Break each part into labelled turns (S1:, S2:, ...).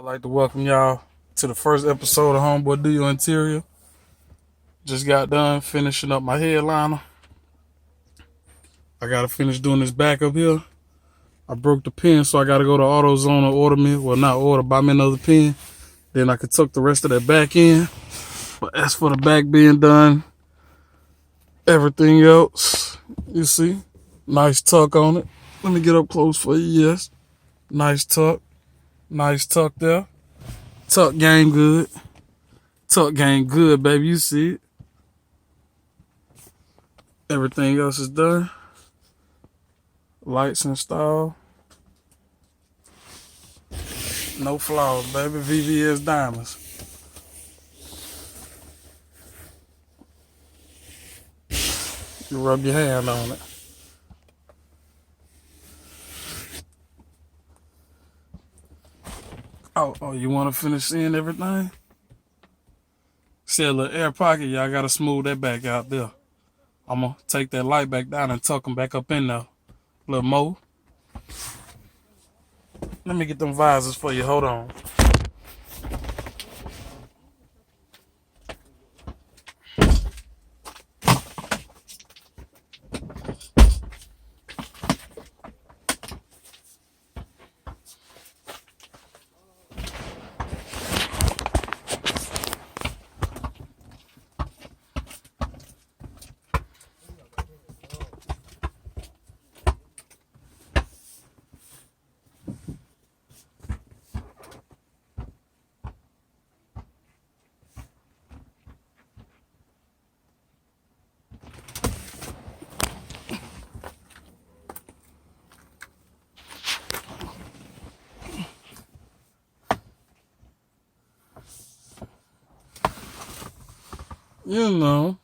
S1: I'd like to welcome y'all to the first episode of Homeboy Do Your Interior. Just got done finishing up my headliner. I gotta finish doing this back up here. I broke the pen, so I gotta go to AutoZone and order me, well not order, buy me another pen. Then I could tuck the rest of that back in. But as for the back being done, everything else, you see, nice tuck on it. Let me get up close for you, yes. Nice tuck there. Tuck game good. Tuck game good, baby, you see it. Everything else is done. Lights installed. No flaws, baby. VVS diamonds. You rub your hand on it. Oh, you want to finish seeing everything? See a little air pocket? Y'all got to smooth that back out there. I'm going to take that light back down and tuck them back up in there. A little more. Let me get them visors for you. Hold on. You know,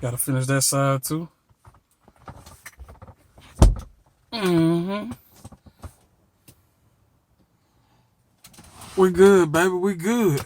S1: gotta finish that side too. We good, baby. We good.